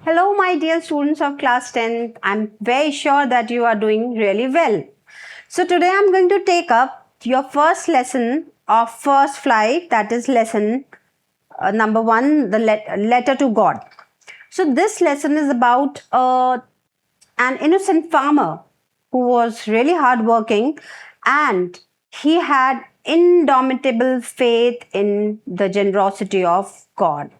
Hello, my dear students of class 10. I'm very sure that you are doing really well. So, today I'm going to take up your first lesson of first flight, that is lesson number 1, the letter to God. So, this lesson is about an innocent farmer who was really hardworking and he had indomitable faith in the generosity of God.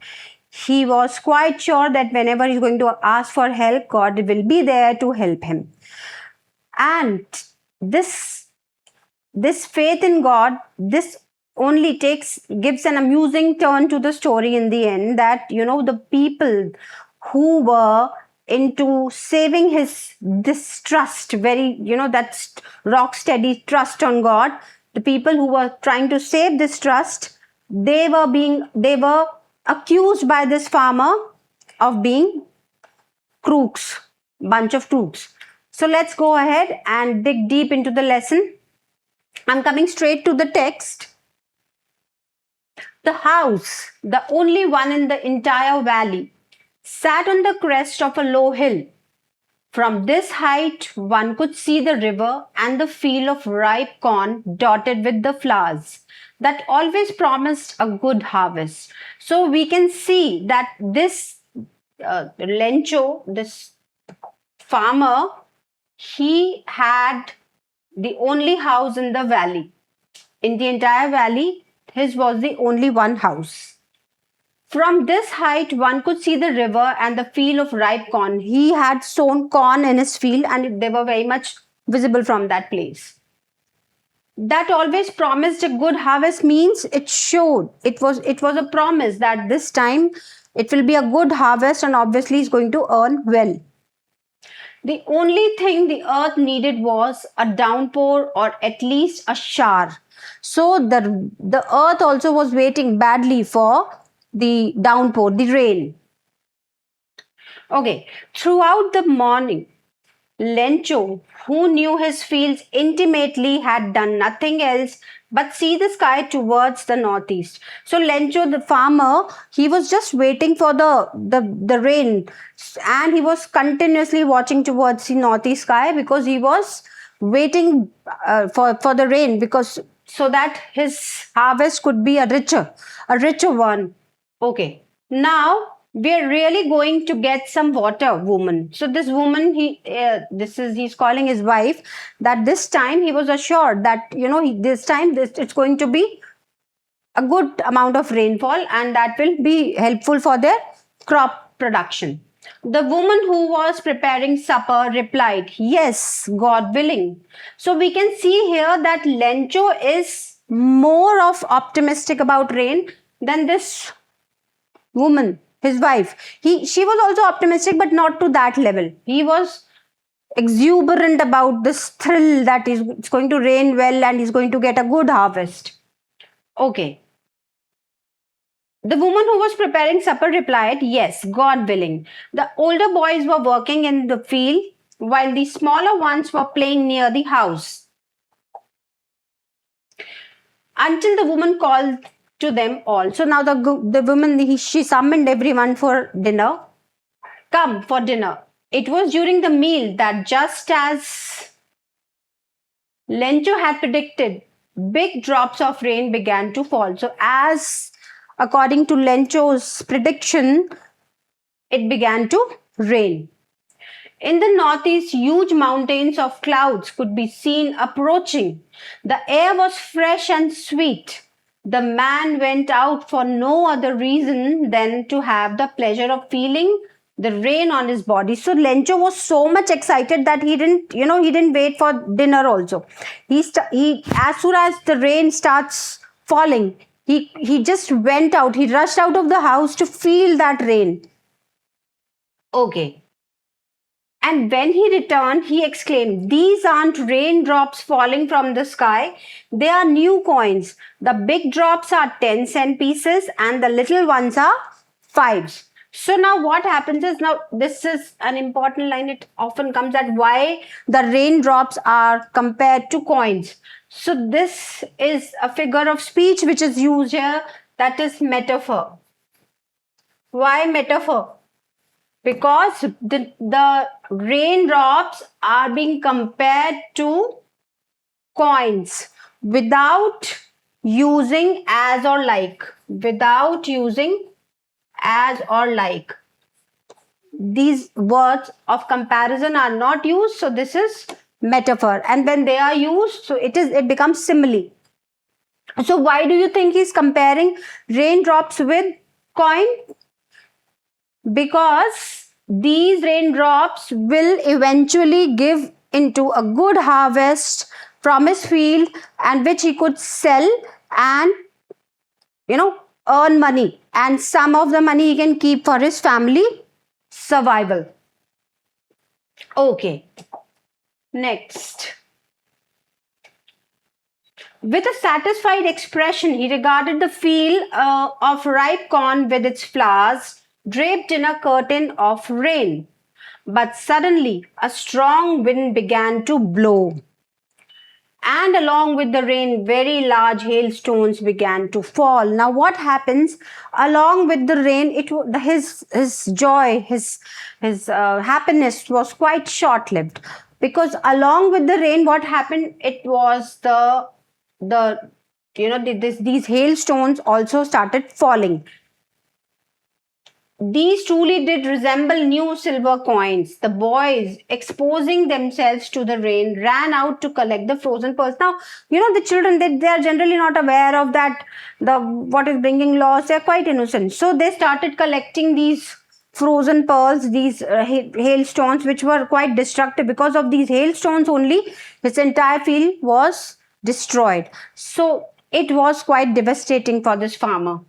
He was quite sure that whenever he's going to ask for help, God will be there to help him. And this faith in God, this only gives an amusing turn to the story in the end, that the people who were into saving his distrust, very that rock steady trust on God, the people who were trying to save this trust, they were accused by this farmer of being crooks, bunch of crooks. So let's go ahead and dig deep into the lesson. I'm coming straight to the text. The house, the only one in the entire valley, sat on the crest of a low hill. From this height, one could see the river and the field of ripe corn dotted with the flowers that always promised a good harvest. So we can see that this Lencho, this farmer, he had the only house in the valley. In the entire valley, his was the only one house. From this height, one could see the river and the field of ripe corn. He had sown corn in his field and they were very much visible from that place. That always promised a good harvest means it showed, it was a promise that this time it will be a good harvest and obviously is going to earn well. The only thing the earth needed was a downpour or at least a shower. So the earth also was waiting badly for the downpour, the rain. Okay, throughout the morning, Lencho, who knew his fields intimately, had done nothing else but see the sky towards the northeast. So Lencho, the farmer, he was just waiting for the rain, and he was continuously watching towards the northeast sky because he was waiting for the rain, because so that his harvest could be a richer one. Okay, now we're really going to get some water, woman. So this woman, he's calling his wife, that this time he was assured that this time it's going to be a good amount of rainfall and that will be helpful for their crop production. The woman who was preparing supper replied, "Yes, God willing." So we can see here that Lencho is more of optimistic about rain than this woman, his wife. She was also optimistic, but not to that level. He was exuberant about this thrill that it's going to rain well and he's going to get a good harvest. Okay. The woman who was preparing supper replied, "Yes, God willing." The older boys were working in the field while the smaller ones were playing near the house. Until the woman called to them all. So now the woman, she summoned everyone for dinner. Come for dinner. It was during the meal that, just as Lencho had predicted, big drops of rain began to fall. So as according to Lencho's prediction, it began to rain. In the northeast, huge mountains of clouds could be seen approaching. The air was fresh and sweet. The man went out for no other reason than to have the pleasure of feeling the rain on his body. So Lencho was so much excited that he didn't wait for dinner also. He as soon as the rain starts falling, he just went out. He rushed out of the house to feel that rain. Okay. And when he returned, he exclaimed, "These aren't raindrops falling from the sky. They are new coins. The big drops are 10-cent pieces and the little ones are 5s." So now what happens is, now this is an important line. It often comes at why the raindrops are compared to coins. So this is a figure of speech which is used here, that is metaphor. Why metaphor? because the raindrops are being compared to coins without using as or like. Without using as or like. These words of comparison are not used, so this is metaphor. And when they are used, so it becomes simile. So why do you think he's comparing raindrops with coin? Because these raindrops will eventually give into a good harvest from his field, and which he could sell and earn money, and some of the money he can keep for his family survival. Okay, next. With a satisfied expression, he regarded the field of ripe corn with its flowers draped in a curtain of rain. But suddenly, a strong wind began to blow, and along with the rain, very large hailstones began to fall. Now, what happens along with the rain? His joy, his happiness was quite short lived, because along with the rain, what happened? It was these hailstones also started falling. These truly did resemble new silver coins. The boys, exposing themselves to the rain, ran out to collect the frozen pearls. Now, the children, they are generally not aware of that, what is bringing loss. They are quite innocent. So they started collecting these frozen pearls, these hailstones, which were quite destructive. Because of these hailstones only, his entire field was destroyed. So it was quite devastating for this farmer.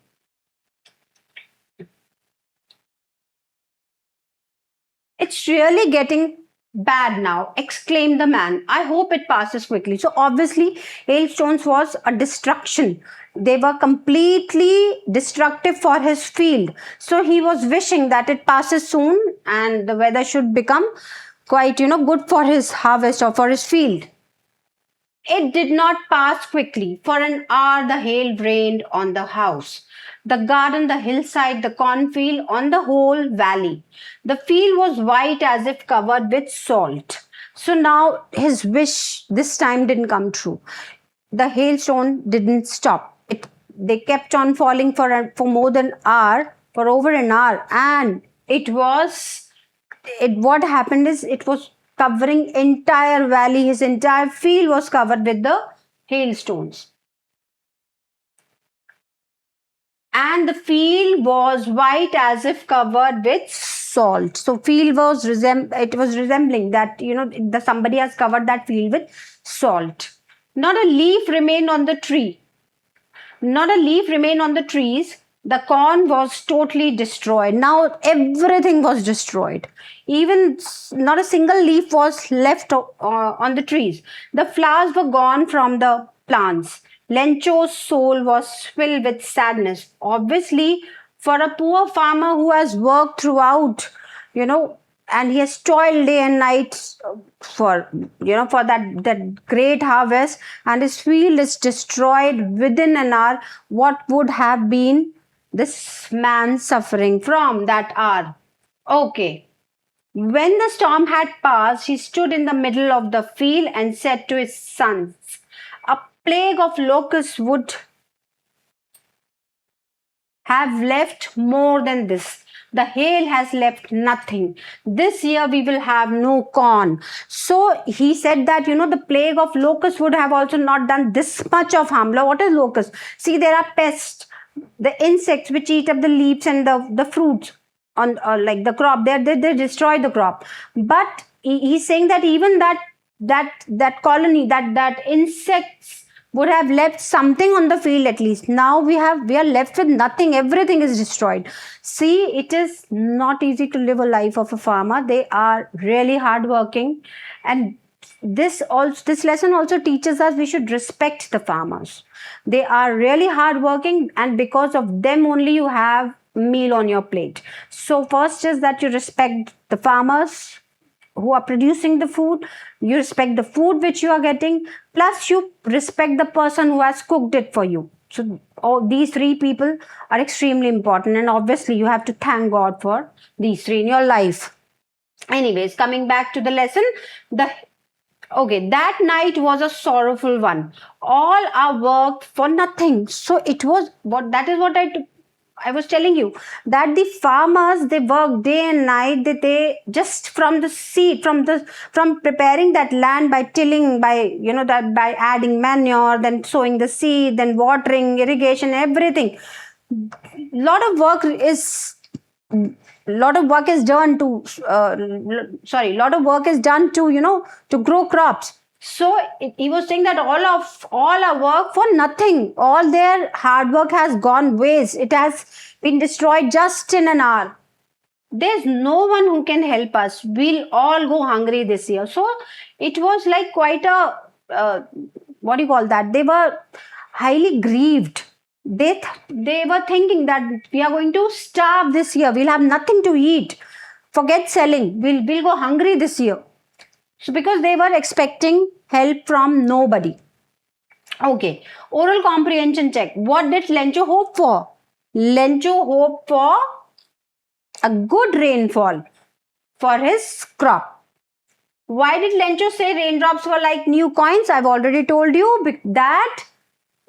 It's really getting bad now, exclaimed the man. I hope it passes quickly. So obviously, hailstones was a destruction. They were completely destructive for his field. So he was wishing that it passes soon and the weather should become quite, good for his harvest or for his field. It did not pass quickly. For an hour, the hail rained on the house, the garden, the hillside, the cornfield, on the whole valley. The field was white as if covered with salt. So now his wish this time didn't come true. The hailstone didn't stop. They kept on falling for more than an hour, for over an hour, and what happened is it was covering entire valley. His entire field was covered with the hailstones, and the field was white as if covered with salt. So field was resembling that, the somebody has covered that field with salt. Not a leaf remained on the tree. Not a leaf remained on the trees. The corn was totally destroyed. Now everything was destroyed. Even not a single leaf was left on the trees. The flowers were gone from the plants. Lencho's soul was filled with sadness. Obviously, for a poor farmer who has worked throughout, and he has toiled day and night for that great harvest, and his field is destroyed within an hour, what would have been this man suffering from that hour? Okay. When the storm had passed, he stood in the middle of the field and said to his sons, a plague of locusts would have left more than this. The hail has left nothing. This year we will have no corn. So he said that, the plague of locusts would have also not done this much of harm. Now, what is locust? See, there are pests, the insects which eat up the leaves and the fruits on like the crop. They destroy the crop. But he's saying that even that colony, that insects would have left something on the field at least. Now we are left with nothing. Everything is destroyed. See, it is not easy to live a life of a farmer. They are really hardworking, and this lesson also teaches us we should respect the farmers. They are really hardworking, and because of them only you have meal on your plate. So first is that you respect the farmers who are producing the food, you respect the food which you are getting, plus you respect the person who has cooked it for you. So all these three people are extremely important, and obviously you have to thank God for these three in your life. Anyways, coming back to the lesson, the okay, that night was a sorrowful one. All our work for nothing. So it was what that is what I was telling you, that the farmers, they work day and night, that they just from the seed, from preparing that land by tilling, by that by adding manure, then sowing the seed, then watering, irrigation, everything. Lot of work is lot of work is done to lot of work is done to to grow crops. So he was saying that all our work for nothing, all their hard work has gone waste, it has been destroyed just in an hour. There's no one who can help us, we'll all go hungry this year. So it was like quite a what do you call that, they were highly grieved. They were thinking that we are going to starve this year, we'll have nothing to eat, forget selling, we'll go hungry this year. So because they were expecting help from nobody. Okay, oral comprehension check. What did Lencho hope for? Lencho hoped for a good rainfall for his crop. Why did Lencho say raindrops were like new coins? I've already told you that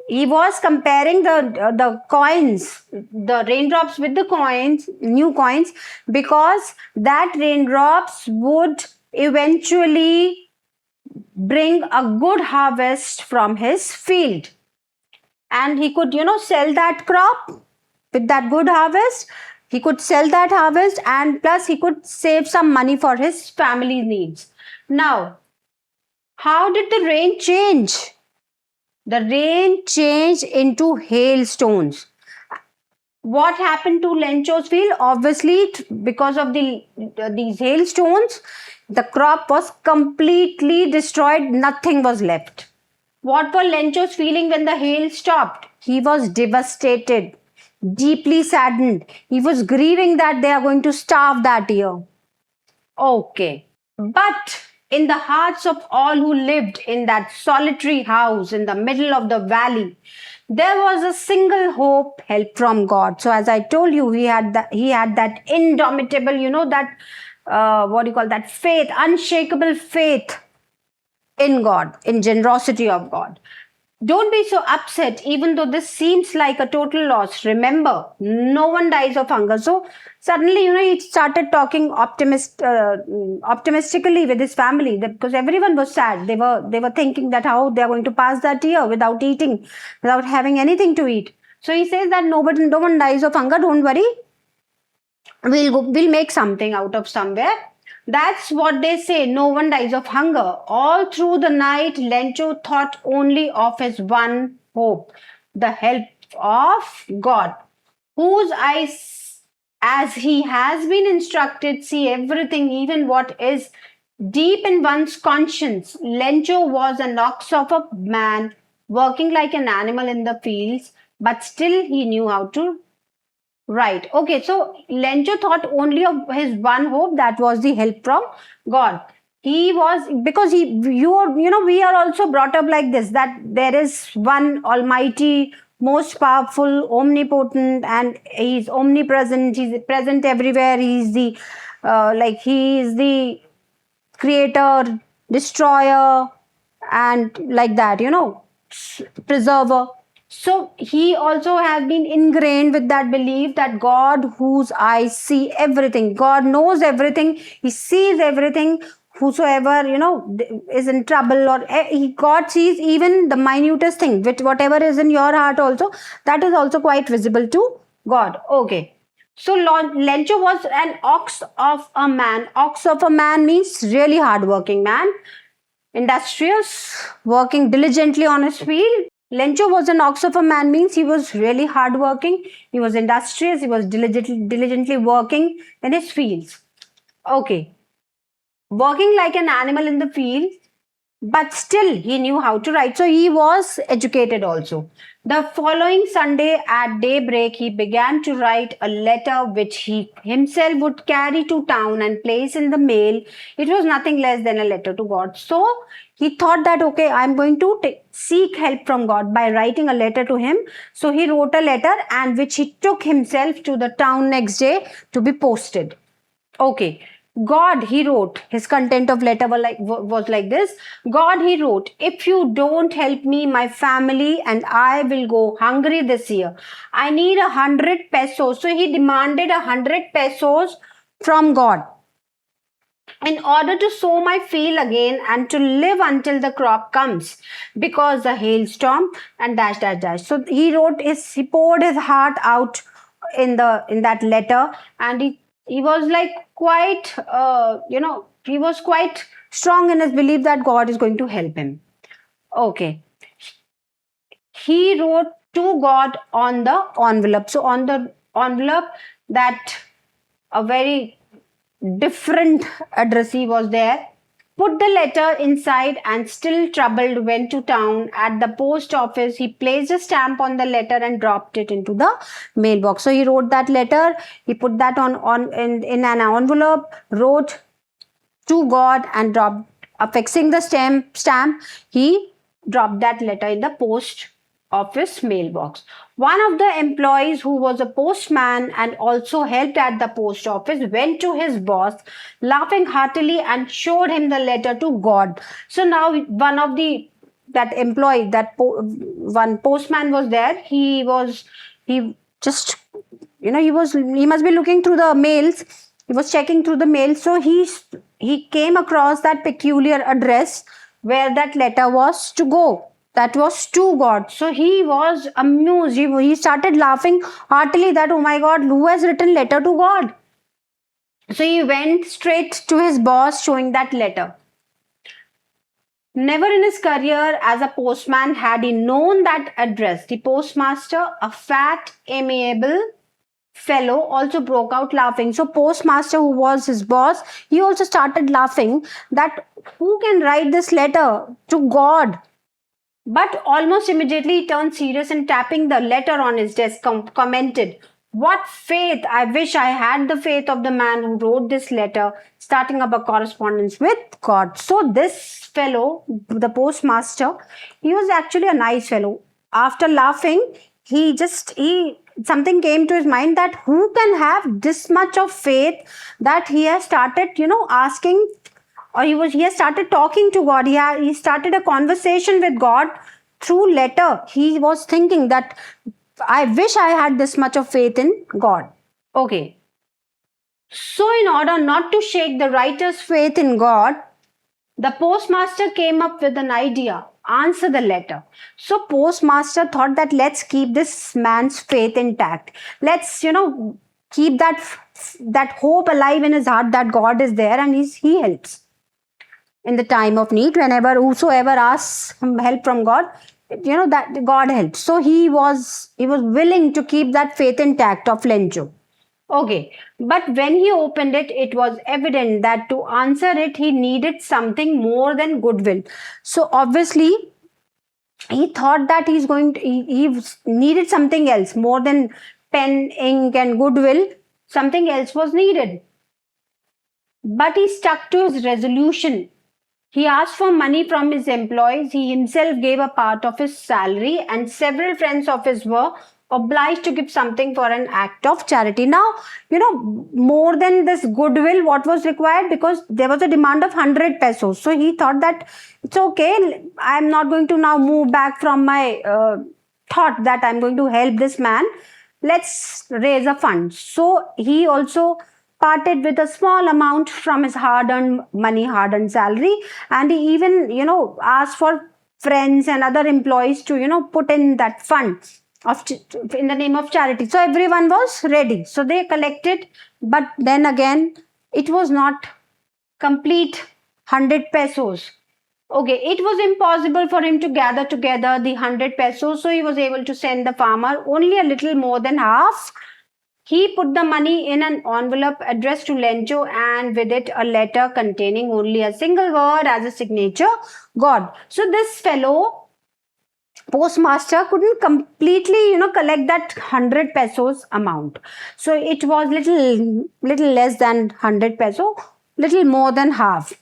he was comparing the coins, the raindrops with the coins, new coins, because that raindrops would eventually bring a good harvest from his field, and he could sell that crop with that good harvest. He could sell that harvest, and plus he could save some money for his family needs. Now, how did the rain change? The rain changed into hailstones. What happened to Lencho's field? Obviously, because of these hailstones, the crop was completely destroyed. Nothing was left. What were Lencho's feeling when the hail stopped? He was devastated, deeply saddened. He was grieving that they are going to starve that year. Okay. But in the hearts of all who lived in that solitary house in the middle of the valley, there was a single hope, help from God. So as I told you, he had that indomitable, that what do you call that, faith, unshakable faith in God, in generosity of God. Don't be so upset, even though this seems like a total loss. Remember, no one dies of hunger. So suddenly, he started talking optimistically with his family, because everyone was sad. They were thinking that how they are going to pass that year without eating, without having anything to eat. So he says that no one dies of hunger. Don't worry, we'll make something out of somewhere. That's what they say. No one dies of hunger. All through the night, Lencho thought only of his one hope, the help of God, whose eyes, as he has been instructed, see everything, even what is deep in one's conscience. Lencho was an ox of a man, working like an animal in the fields, but still he knew how to right. Okay. So Lencho thought only of his one hope, that was the help from God. He was, because we are also brought up like this, that there is one almighty, most powerful, omnipotent, and he's omnipresent. He's present everywhere. He's the he is the creator, destroyer, and like that, preserver. So he also has been ingrained with that belief that God, whose eyes see everything, God knows everything, he sees everything. Whosoever is in trouble, or God sees even the minutest thing, which whatever is in your heart also, that is also quite visible to God. Okay. So Lencho was an ox of a man. Ox of a man means really hardworking man, industrious, working diligently on his field. Lencho was an ox of a man means he was really hardworking, he was industrious, he was diligently working in his fields. Okay. Working like an animal in the field but still he knew how to write. So he was educated also. The following Sunday at daybreak, he began to write a letter which he himself would carry to town and place in the mail. It was nothing less than a letter to God. So he thought that, okay, I'm going to seek help from God by writing a letter to him. So he wrote a letter, and which he took himself to the town next day to be posted. Okay. God, he wrote, his content of letter was like this. God, he wrote, if you don't help me, my family and I will go hungry this year. I need 100 pesos. So he demanded 100 pesos from God in order to sow my field again and to live until the crop comes, because the hailstorm and dash dash dash. So he poured his heart out in that letter, and he was like quite he was quite strong in his belief that God is going to help him. Okay, he wrote to God on the envelope. So on the envelope, that a very different addressee was there, put the letter inside, and still troubled went to town. At the post office, he placed a stamp on the letter and dropped it into the mailbox. So he wrote that letter, he put that on in an envelope, wrote to God, and dropped, affixing the stamp, he dropped that letter in the post office mailbox. One of the employees, who was a postman and also helped at the post office, went to his boss laughing heartily and showed him the letter to God. So now one of the that employee, one postman was there. He just, he must be looking through the mails. He was checking through the mail. So he came across that peculiar address where that letter was to go. That was to God. So he was amused. He started laughing heartily that, oh my God, who has written letter to God? So he went straight to his boss showing that letter. Never in his career as a postman had he known that address. The postmaster, a fat, amiable fellow, also broke out laughing. So postmaster, who was his boss, he also started laughing that who can write this letter to God? But almost immediately he turned serious and, tapping the letter on his desk, commented, what faith! I wish I had the faith of the man who wrote this letter, starting up a correspondence with God. So this fellow, the postmaster, he was actually a nice fellow. After laughing, something came to his mind that who can have this much of faith that he has started, asking, or he has started talking to God. He started a conversation with God through letter. He was thinking that I wish I had this much of faith in God. Okay. So in order not to shake the writer's faith in God, the postmaster came up with an idea. Answer the letter. So postmaster thought that let's keep this man's faith intact. Let's, keep that hope alive in his heart that God is there and he helps in the time of need. Whenever whosoever asks help from God, that God helps. So he was willing to keep that faith intact of Lencho. Okay, but when he opened it, it was evident that to answer it, he needed something more than goodwill. So obviously, he thought that he needed something else more than pen, ink, and goodwill. Something else was needed. But he stuck to his resolution. He asked for money from his employees. He himself gave a part of his salary, and several friends of his were obliged to give something for an act of charity. Now, more than this goodwill, what was required, because there was a demand of 100 pesos. So he thought that it's okay. I'm not going to now move back from my thought that I'm going to help this man. Let's raise a fund. So he also parted with a small amount from his hard-earned money, hard-earned salary, and he even, asked for friends and other employees to, put in that fund in the name of charity. So everyone was ready. So they collected, but then again, it was not complete 100 pesos. Okay, it was impossible for him to gather together the 100 pesos, so he was able to send the farmer only a little more than half He put the money in an envelope addressed to Lencho and with it a letter containing only a single word as a signature, God. So this fellow postmaster couldn't completely collect that 100 pesos amount. So it was little less than 100 peso, little more than half.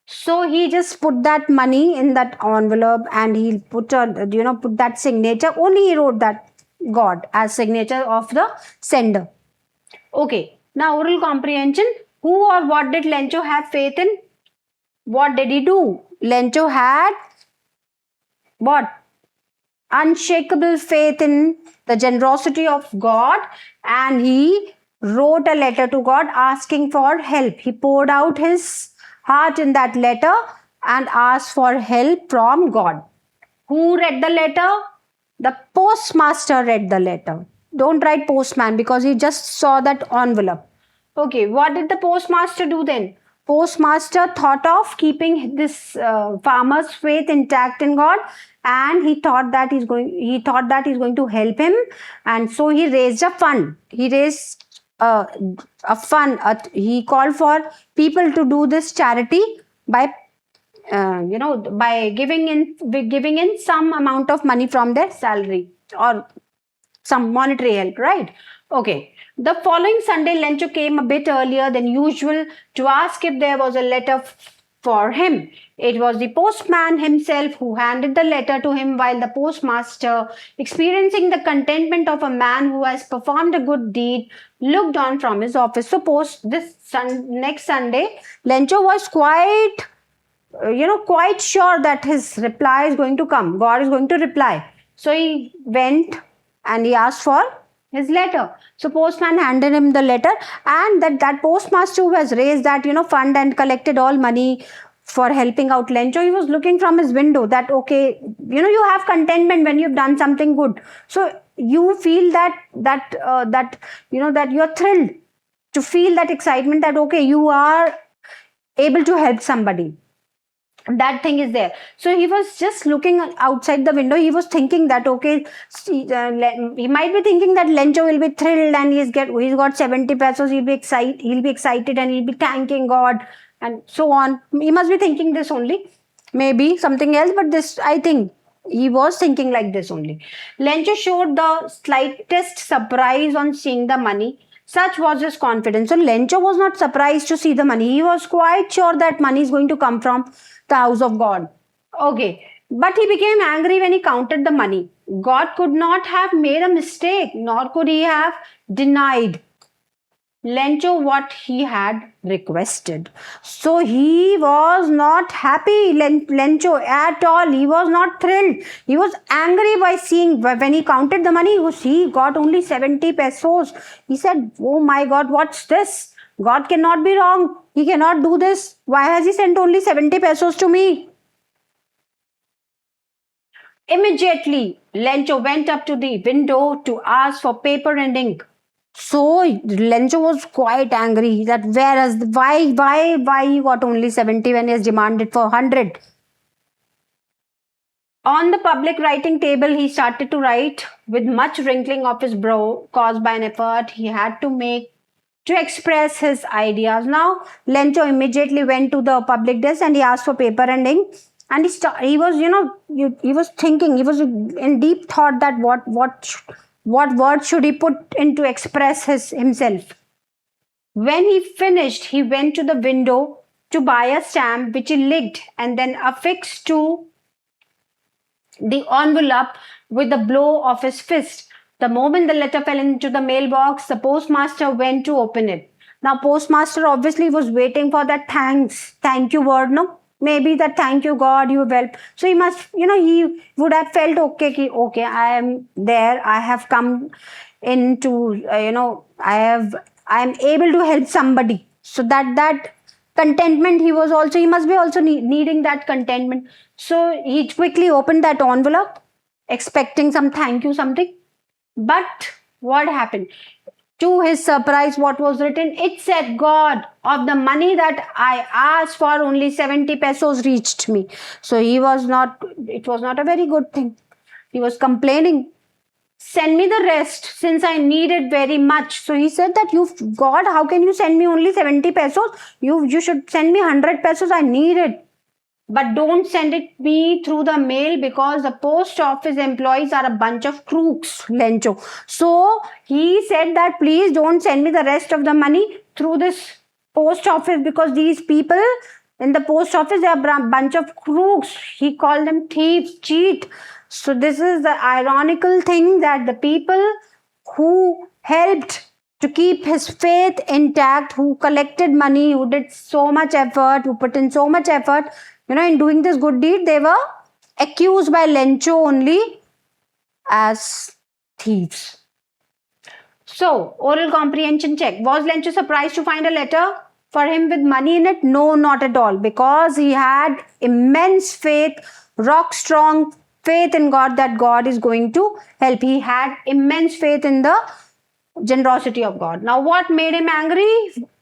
So he just put that money in that envelope and he put put that signature. Only he wrote that God as signature of the sender. Okay, now oral comprehension. Who or what did Lencho have faith in? What did he do? Lencho had what? Unshakable faith in the generosity of God, and he wrote a letter to God asking for help. He poured out his heart in that letter and asked for help from God. Who read the letter? The postmaster read the letter. Don't write postman because he just saw that envelope. Okay, what did the postmaster do then? Postmaster thought of keeping this farmer's faith intact in God, and he thought that he's going to help him, and so he raised a fund. He raised a fund. He called for people to do this charity by by giving in some amount of money from their salary or some monetary help, right? Okay. The following Sunday, Lencho came a bit earlier than usual to ask if there was a letter for him. It was the postman himself who handed the letter to him, while the postmaster, experiencing the contentment of a man who has performed a good deed, looked on from his office. So, next Sunday, Lencho was quite sure that his reply is going to come. God is going to reply. So he went and he asked for his letter. So postman handed him the letter, and that postmaster who has raised that fund and collected all money for helping out Lencho, he was looking from his window that okay, you have contentment when you've done something good. So you feel that you're thrilled to feel that excitement that okay, you are able to help somebody. That thing is there. So he was just looking outside the window. He was thinking that okay, he might be thinking that Lencho will be thrilled and he's got 70 pesos. He'll be excited and he'll be thanking God and so on. He must be thinking this only. Maybe something else, but this, I think he was thinking like this only. Lencho showed the slightest surprise on seeing the money. Such was his confidence. So Lencho was not surprised to see the money. He was quite sure that money is going to come from the house of God. Okay. But he became angry when he counted the money. God could not have made a mistake, nor could he have denied Lencho what he had requested. So he was not happy, Lencho, at all. He was not thrilled. He was angry by seeing, when he counted the money, he got only 70 pesos. He said, oh my God, what's this? God cannot be wrong. He cannot do this. Why has he sent only 70 pesos to me? Immediately, Lencho went up to the window to ask for paper and ink. So Lencho was quite angry that why he got only 70 when he has demanded for 100. On the public writing table, he started to write with much wrinkling of his brow caused by an effort he had to make to express his ideas. Now, Lencho immediately went to the public desk and he asked for paper and ink. And he was thinking, he was in deep thought that what words should he put in to express himself. When he finished, he went to the window to buy a stamp which he licked and then affixed to the envelope with a blow of his fist. The moment the letter fell into the mailbox, the postmaster went to open it. Now, postmaster obviously was waiting for that thank you word, no? Maybe that thank you, God, you helped. So he must, he would have felt okay, I am there. I have come into, I am able to help somebody. So that contentment, he must be also needing that contentment. So he quickly opened that envelope, expecting some thank you, something. But what happened? To his surprise, what was written? It said, God, of the money that I asked for, only 70 pesos reached me. So it was not a very good thing. He was complaining. send me the rest since I need it very much. So he said that, you God, how can you send me only 70 pesos? You should send me 100 pesos. I need it. But don't send it me through the mail because the post office employees are a bunch of crooks, Lencho. So he said that please don't send me the rest of the money through this post office because these people in the post office, they are a bunch of crooks. He called them thieves, cheat. So this is the ironical thing, that the people who helped to keep his faith intact, who collected money, who did so much effort, who put in so much effort, in doing this good deed, they were accused by Lencho only as thieves. So, oral comprehension check. Was Lencho surprised to find a letter for him with money in it? No, not at all, because he had immense faith, rock strong faith in God, that God is going to help. He had immense faith in the generosity of God. Now, what made him angry?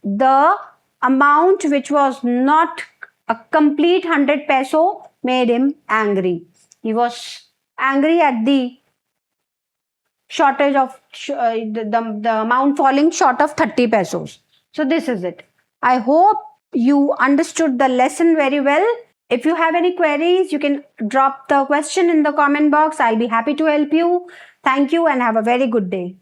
The amount which was not a complete 100 peso made him angry. He was angry at the shortage of the amount falling short of 30 pesos. So this is it. I hope you understood the lesson very well. If you have any queries, you can drop the question in the comment box. I'll be happy to help you. Thank you and have a very good day.